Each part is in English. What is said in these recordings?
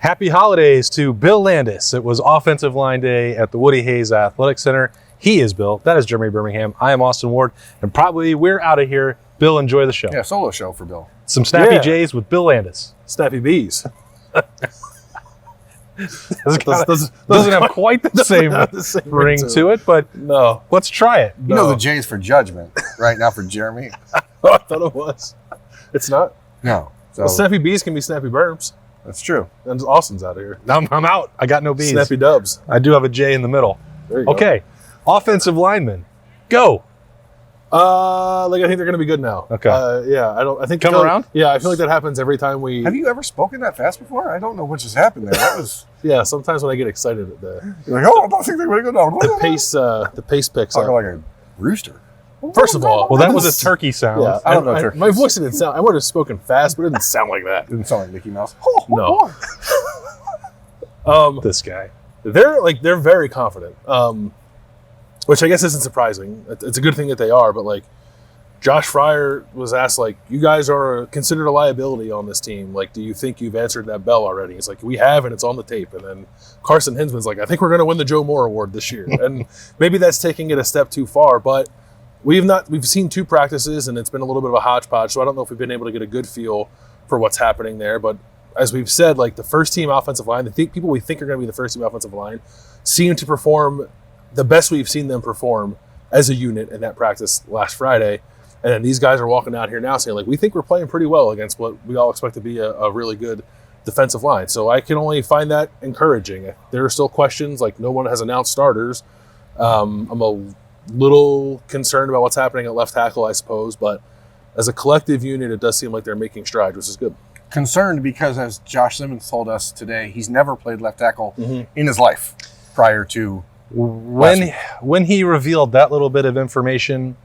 Happy holidays to Bill Landis. It was offensive line day at the Woody Hayes Athletic Center. He is Bill. That is Jeremy Birmingham. I am Austin Ward. And probably we're out of here. Bill, enjoy the show. Yeah, solo show for Bill. Some Snappy J's with Bill Landis. Snappy B's. Doesn't have quite the same ring to it, but no. Let's try it. You know the J's for judgment, right? Now for Jeremy. Oh, I thought it was. It's not. No. So Well, Snappy B's can be Snappy Burps. that's true. And Austin's out of here. I'm out. I got no B's. Snappy Dubs. I do have a J in the middle. There you go. Okay. Offensive lineman. Go. I think they're going to be good now. Okay. I think Come around? Yeah, I feel like that happens every time we. Have you ever spoken that fast before? I don't know what just happened there. That was Yeah, sometimes when I get excited at the you're like, oh, I don't think they're going to go down. the pace picks Talking up. like a rooster. First of all, Well, that was a turkey sound. Yeah, I don't know turkeys. my voice didn't sound. I would have spoken fast, but it didn't sound like that. Didn't sound like Mickey Mouse. No. This guy. They're very confident, which I guess isn't surprising. It's a good thing that they are, but like Josh Frye was asked, like, you guys are considered a liability on this team. Like, do you think you've answered that bell already? He's like, we have, and it's on the tape. And then Carson Hinsman's like, I think we're going to win the Joe Moore Award this year. And maybe that's taking it a step too far, but we've seen 2 practices, and it's been a little bit of a hodgepodge. So I don't know if we've been able to get a good feel for what's happening there. But as we've said, like the first team offensive line, people we think are going to be the first team offensive line seem to perform the best we've seen them perform as a unit in that practice last Friday. And then these guys are walking out here now saying, like, we think we're playing pretty well against what we all expect to be a really good defensive line. So I can only find that encouraging. There are still questions, like no one has announced starters. I'm a little concerned about what's happening at left tackle, I suppose. But as a collective unit, it does seem like they're making strides, which is good. Concerned because, as Josh Simmons told us today, he's never played left tackle in his life prior to when he revealed that little bit of information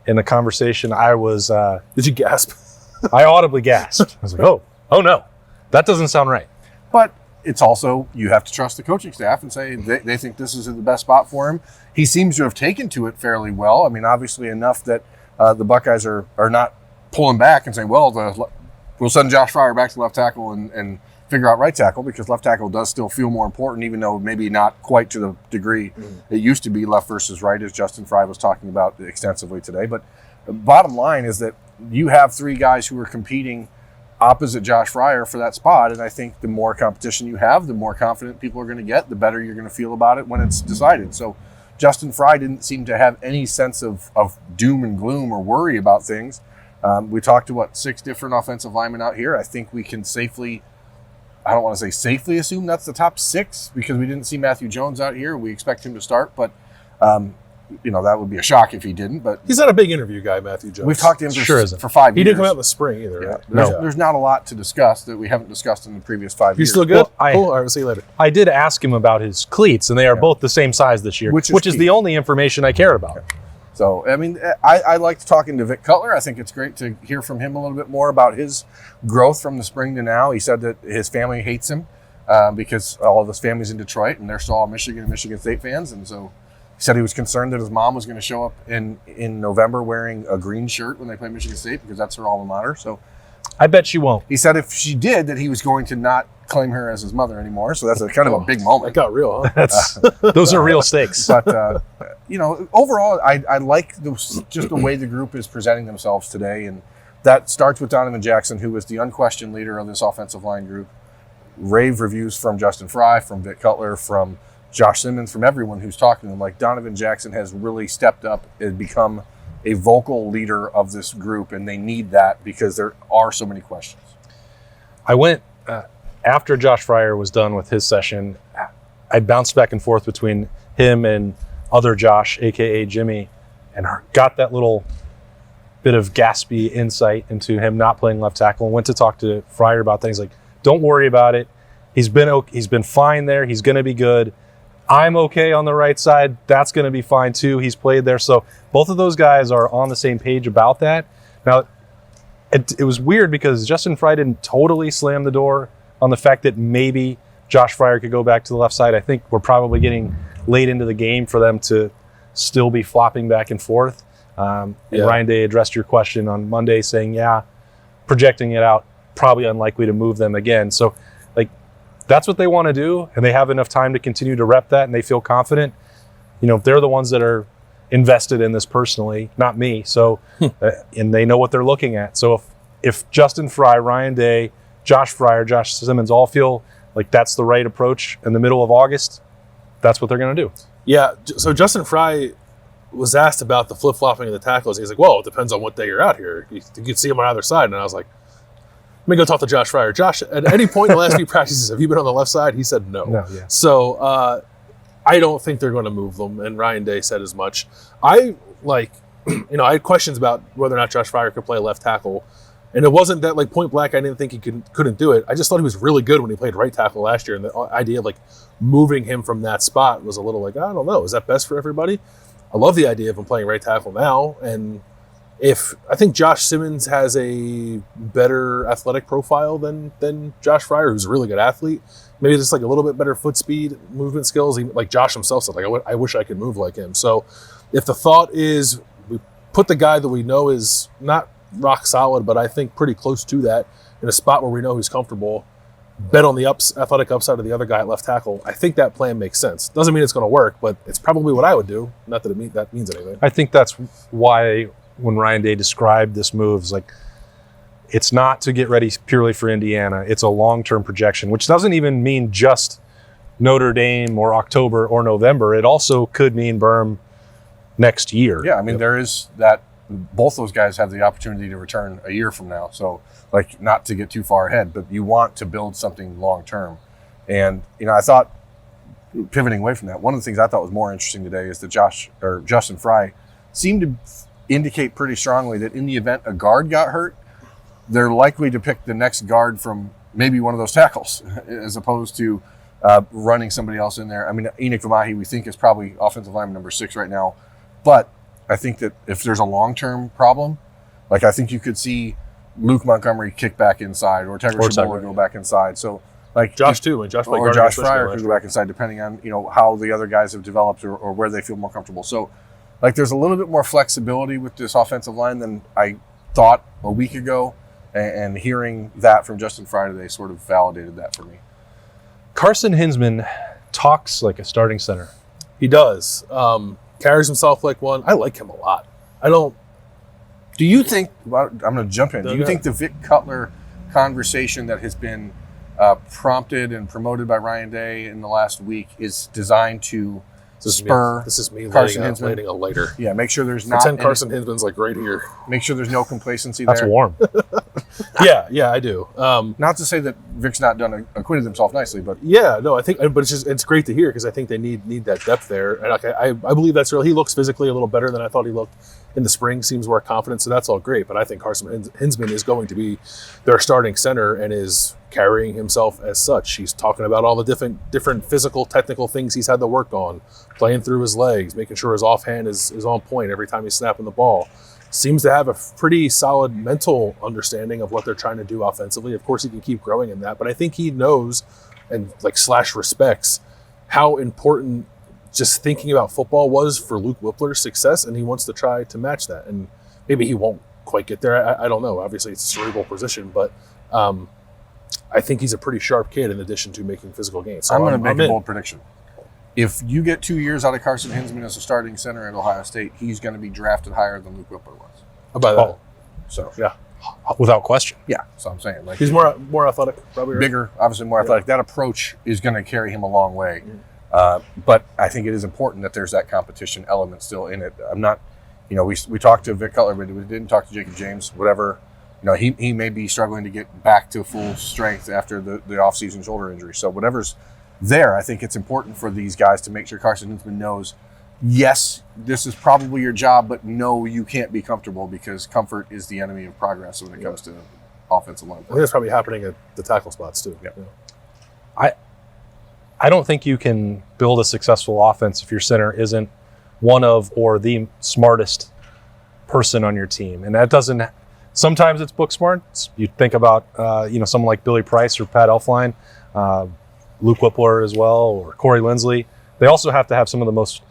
in the conversation, I was Did you gasp? I audibly gasped. I was like, oh no, that doesn't sound right. But it's also, you have to trust the coaching staff and say they think this is the best spot for him. He seems to have taken to it fairly well. I mean, obviously enough that the Buckeyes are not pulling back and saying, well, we'll send Josh Frye back to left tackle and figure out right tackle, because left tackle does still feel more important, even though maybe not quite to the degree it used to be left versus right, as Justin Frye was talking about extensively today. But the bottom line is that you have 3 guys who are competing opposite Josh Frye for that spot, and I think the more competition you have, the more confident people are going to get, the better you're going to feel about it when it's decided. So Justin Frye didn't seem to have any sense of doom and gloom or worry about things. We talked to 6 different offensive linemen out here. I think we can safely, I don't want to say safely assume that's the top 6, because we didn't see Matthew Jones out here. We expect him to start, but that would be a shock if he didn't. But He's not a big interview guy, Matthew Jones. we've talked to him for 5 years. He didn't come out in the spring either. Yeah. Right? There's not a lot to discuss that we haven't discussed in the previous 5 You years. still good? Well, Cool. All right, we'll see you later. I did ask him about his cleats, and they are both the same size this year, Which is is key. the only information I cared about. So, I mean, I liked talking to Vic Cutler. I think it's great to hear from him a little bit more about his growth from the spring to now. He said that his family hates him because all of his family's in Detroit, and they're still all Michigan and Michigan State fans. And so he said he was concerned that his mom was going to show up in November wearing a green shirt when they play Michigan State, because that's her alma mater. So I bet she won't. he said if she did, that he was going to not claim her as his mother anymore. So that's a kind of a big moment. That got real, huh? Those are real stakes. But, overall, I like just the way the group is presenting themselves today. And that starts with Donovan Jackson, who is the unquestioned leader of this offensive line group. Rave reviews from Justin Frye, from Vic Cutler, from Josh Simmons, from everyone who's talking to them. Like, Donovan Jackson has really stepped up and become a vocal leader of this group, and they need that because there are so many questions. I went, after Josh Frye was done with his session, I bounced back and forth between him and other Josh, a.k.a. Jimmy, and got that little bit of gaspy insight into him not playing left tackle, and went to talk to Frye about things. Like, don't worry about it. He's been fine there. He's going to be good. I'm okay on the right side. That's going to be fine too. He's played there. So both of those guys are on the same page about that. Now, it was weird because Justin Frye didn't totally slam the door on the fact that maybe Josh Frye could go back to the left side. I think we're probably getting late into the game for them to still be flopping back and forth. And Ryan Day addressed your question on Monday saying, projecting it out, probably unlikely to move them again. So, like, that's what they want to do, and they have enough time to continue to rep that, and they feel confident, they're the ones that are invested in this personally, not me. So, and they know what they're looking at. So if Justin Frye, Ryan Day, Josh Frye, or Josh Simmons all feel like that's the right approach in the middle of August, that's what they're going to do. Yeah. So Justin Frye was asked about the flip-flopping of the tackles. He's like, well, it depends on what day you're out here. You can see him on either side. And I was like, let me go talk to Josh Fryer. Josh, at any point in the last few practices, have you been on the left side? He said no. Yeah. So I don't think they're going to move them, and Ryan Day said as much. I had questions about whether or not Josh Fryer could play left tackle, and it wasn't that point blank I didn't think he couldn't do it. I just thought he was really good when he played right tackle last year, and the idea of moving him from that spot was a little I don't know, is that best for everybody? I love the idea of him playing right tackle now, and I think Josh Simmons has a better athletic profile than Josh Fryer, who's a really good athlete. Maybe just a little bit better foot speed, movement skills. Like Josh himself said, I wish I could move like him. So if the thought is we put the guy that we know is not rock solid, but I think pretty close to that, in a spot where we know he's comfortable, bet on the athletic upside of the other guy at left tackle, I think that plan makes sense. Doesn't mean it's going to work, but it's probably what I would do. Not that that means anything. I think that's why when Ryan Day described this move, it's not to get ready purely for Indiana. It's a long-term projection, which doesn't even mean just Notre Dame or October or November. It also could mean Berm next year. Yeah, I mean, there is that. Both those guys have the opportunity to return a year from now. So, not to get too far ahead, but you want to build something long-term. And, I thought, pivoting away from that, one of the things I thought was more interesting today is that Justin Frye seemed to indicate pretty strongly that in the event a guard got hurt, they're likely to pick the next guard from maybe one of those tackles as opposed to running somebody else in there. I mean, Enoch Vamahi, we think, is probably offensive lineman number 6 right now. But I think that if there's a long-term problem, I think you could see Luke Montgomery kick back inside or Tegra Shabola go back inside. So, Josh too, and Josh or Josh Fryer could go back inside, depending on how the other guys have developed or where they feel more comfortable. So, there's a little bit more flexibility with this offensive line than I thought a week ago, and hearing that from Justin Frye today sort of validated that for me. Carson Hinsman talks like a starting center. He does. Carries himself like one. I like him a lot. Do you think, I'm going to jump in, do you think the Vic Cutler conversation that has been prompted and promoted by Ryan Day in the last week is designed to spur this is me Carson lighting a lighter. Yeah, make sure there's Pretend Carson Hinsman's right here. Make sure there's no complacency That's there. warm. Yeah, I do. Not to say that Vic's not acquitted himself nicely, but yeah, no, I think, but it's great to hear because I think they need that depth there, and I believe that's real. He looks physically a little better than I thought he looked in the spring. Seems more confident, so that's all great. But I think Carson Hinsman is going to be their starting center and is carrying himself as such. He's talking about all the different physical, technical things he's had to work on, playing through his legs, making sure his offhand is on point every time he's snapping the ball. Seems to have a pretty solid mental understanding of what they're trying to do offensively. Of course, he can keep growing in that, but I think he knows and / respects how important just thinking about football was for Luke Whippler's success, and he wants to try to match that. And maybe he won't quite get there. I don't know. Obviously, it's a cerebral position, but I think he's a pretty sharp kid in addition to making physical gains. So I'm going to make a bold prediction. If you get 2 years out of Carson Hinsman as a starting center at Ohio State, he's going to be drafted higher than Luke Whippler was. How about that? So yeah, without question. Yeah, so I'm saying he's more athletic, probably bigger, obviously more athletic. That approach is going to carry him a long way. But I think it is important that there's that competition element still in it. I'm not, we talked to Vic Cutler, but we didn't talk to Jacob James. Whatever, he may be struggling to get back to full strength after the offseason shoulder injury. So whatever's there, I think it's important for these guys to make sure Carson Hinsman knows, yes, this is probably your job, but no, you can't be comfortable because comfort is the enemy of progress when it comes to offensive line play. I think that's probably happening at the tackle spots too. Yeah. I don't think you can build a successful offense if your center isn't one of or the smartest person on your team. And that doesn't – sometimes it's book smart. You think about, someone like Billy Price or Pat Elflein, Luke Whippler as well, or Corey Lindsley. They also have to have some of the most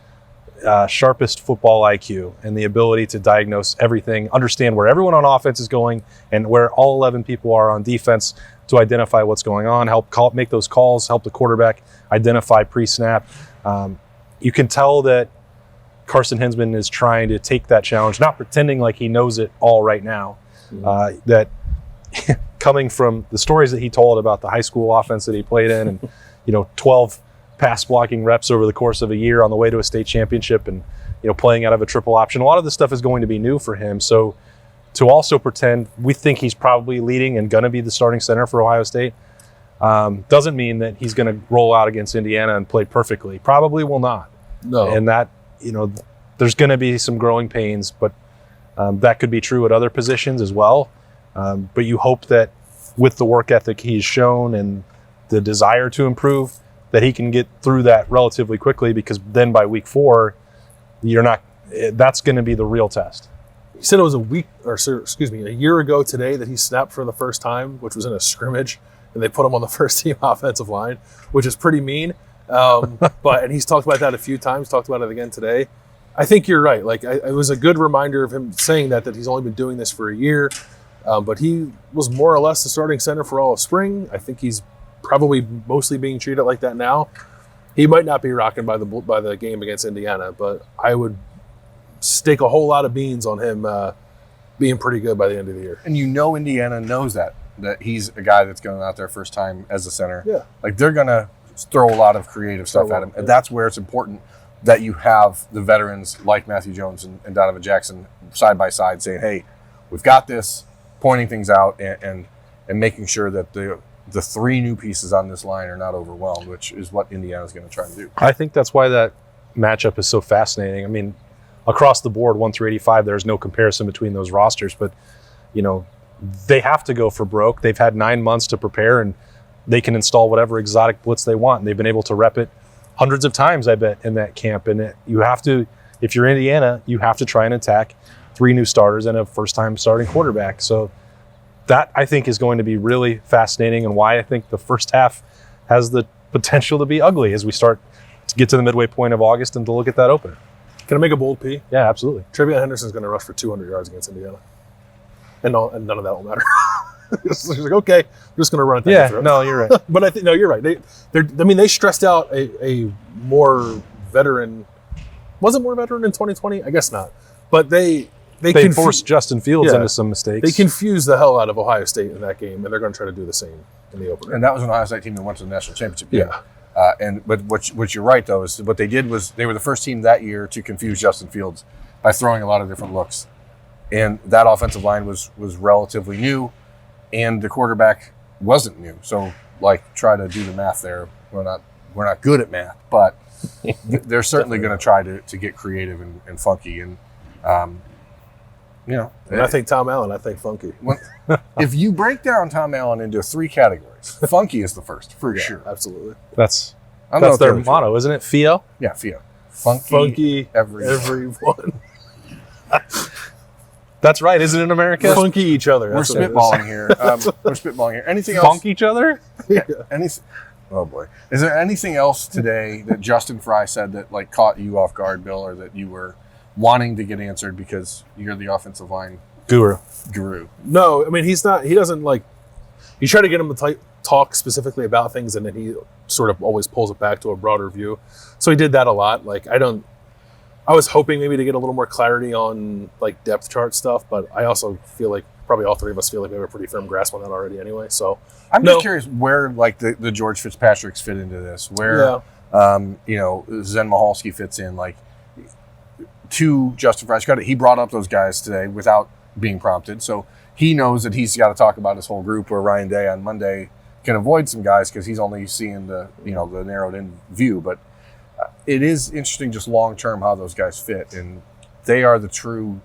sharpest football IQ and the ability to diagnose everything, understand where everyone on offense is going and where all 11 people are on defense to identify what's going on, make those calls, help the quarterback identify pre-snap. You can tell that Carson Hinsman is trying to take that challenge, not pretending like he knows it all right now. That coming from the stories that he told about the high school offense that he played in and 12 pass blocking reps over the course of a year on the way to a state championship and playing out of a triple option, a lot of this stuff is going to be new for him. So to also pretend we think he's probably leading and going to be the starting center for Ohio State doesn't mean that he's going to roll out against Indiana and play perfectly. Probably will not. No. And that there's going to be some growing pains, but that could be true at other positions as well. But you hope that with the work ethic he's shown and the desire to improve, that he can get through that relatively quickly, because then by week 4, that's going to be the real test. He said it was a year ago today that he snapped for the first time, which was in a scrimmage, and they put him on the first team offensive line, which is pretty mean. And he's talked about that a few times, talked about it again today. I think you're right. It was a good reminder of him saying that he's only been doing this for a year, but he was more or less the starting center for all of spring. I think he's probably mostly being treated like that now. He might not be rocking by the game against Indiana, but I would stake a whole lot of beans on him being pretty good by the end of the year. And Indiana knows that he's a guy that's going out there first time as a center. Yeah. They're going to throw a lot of creative stuff at him. And that's where it's important that you have the veterans like Matthew Jones and Donovan Jackson side by side saying, hey, we've got this, pointing things out and making sure that the 3 new pieces on this line are not overwhelmed, which is what Indiana's going to try to do. I think that's why that matchup is so fascinating. I mean, across the board, 1 through 85, there's no comparison between those rosters, but they have to go for broke. They've had 9 months to prepare, and they can install whatever exotic blitz they want. And they've been able to rep it hundreds of times, I bet, in that camp. And you have to, if you're Indiana, you have to try and attack 3 new starters and a first-time starting quarterback. So that, I think, is going to be really fascinating, and why I think the first half has the potential to be ugly as we start to get to the midway point of August and to look at that opener. Can I make a bold P? Yeah, absolutely. Trevion Henderson's going to rush for 200 yards against Indiana. And none of that will matter. It's like, okay, I'm just going to run it down your throat. No, you're right. But you're right. They stressed out a more veteran. Was it more veteran in 2020? I guess not. But they forced Justin Fields into some mistakes. They confused the hell out of Ohio State in that game, and they're going to try to do the same in the opener. And that was an Ohio State team that went to the national championship game. Yeah. But what you're right, though, is what they did was they were the first team that year to confuse Justin Fields by throwing a lot of different looks. And that offensive line was relatively new, and the quarterback wasn't new. So, try to do the math there. We're not good at math, but they're certainly going to try to get creative and funky. And when I think Tom Allen, I think funky. If you break down Tom Allen into 3 categories, funky is the first, for sure. Absolutely. That's their motto, isn't it? FIO? Yeah, FIO. Funky everyone. That's right, isn't it, America? Funky each other. We're spitballing here. Anything else? Funk each other? Yeah. Oh boy. Is there anything else today that Justin Frye said that caught you off guard, Bill, or that you were wanting to get answered because you're the offensive line guru? No, I mean, he doesn't you try to get him to talk specifically about things, and then he sort of always pulls it back to a broader view. So he did that a lot. I was hoping maybe to get a little more clarity on depth chart stuff, but I also feel like probably all 3 of us feel like we have a pretty firm grasp on that already anay. So I'm just curious where the George Fitzpatricks fit into this, where Zen Mahalski fits in. To Justin Frye's credit, he brought up those guys today without being prompted, so he knows that he's got to talk about his whole group. Where Ryan Day on Monday can avoid some guys because he's only seeing the narrowed in view, but. It is interesting just long-term how those guys fit, and they are the true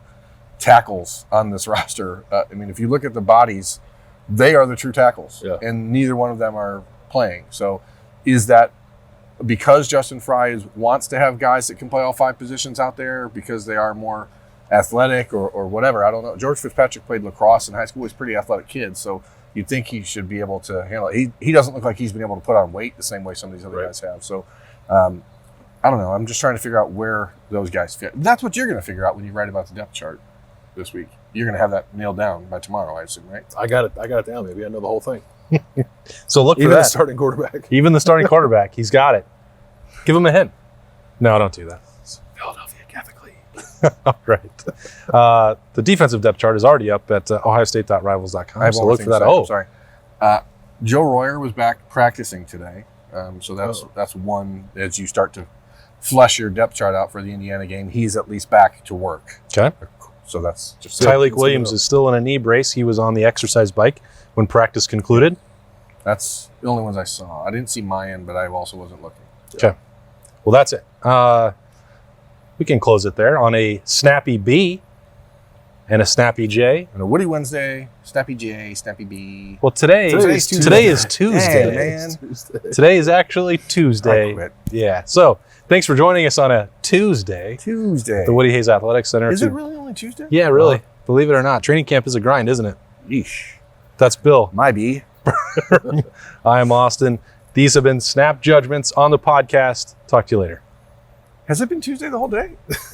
tackles on this roster. If you look at the bodies, they are the true tackles, and neither one of them are playing. So is that because Justin Frye wants to have guys that can play all 5 positions out there because they are more athletic or whatever? I don't know. George Fitzpatrick played lacrosse in high school. He's a pretty athletic kid, so you'd think he should be able to handle it. He doesn't look like he's been able to put on weight the same way some of these other guys have. So I don't know. I'm just trying to figure out where those guys fit. That's what you're going to figure out when you write about the depth chart this week. You're going to have that nailed down by tomorrow, I assume, right? I got it down. Maybe I know the whole thing. So look for Even the that. starting quarterback. Even the starting quarterback, he's got it. Give him a hint. No, don't do that. Philadelphia Catholic League. All right. The defensive depth chart is already up at ohiostate.rivals.com. I have So one more look thing for to that. say. Oh, I'm sorry. Joe Royer was back practicing today. So that's one, as you start to flush your depth chart out for the Indiana game, he's at least back to work. okay. So that's just Tyleek Williams is still in a knee brace. He was on the exercise bike when practice concluded. That's the only ones I saw. I didn't see Mayan, but I also wasn't looking. Okay. Well, that's it. We can close it there on a snappy B and a snappy J. And a Woody Wednesday, Snappy J, Snappy B. Well, today is Tuesday. Dang, man. Today is actually I Tuesday. quit. Yeah. So thanks for joining us on a Tuesday. Tuesday. at The Woody Hayes Athletic Center. Is it really only Tuesday? Yeah, really. Believe it or not, training camp is a grind, isn't it? Yeesh. That's Bill. My B. I am Austin. These have been Snap Judgments on the podcast. Talk to you later. Has it been Tuesday the whole day?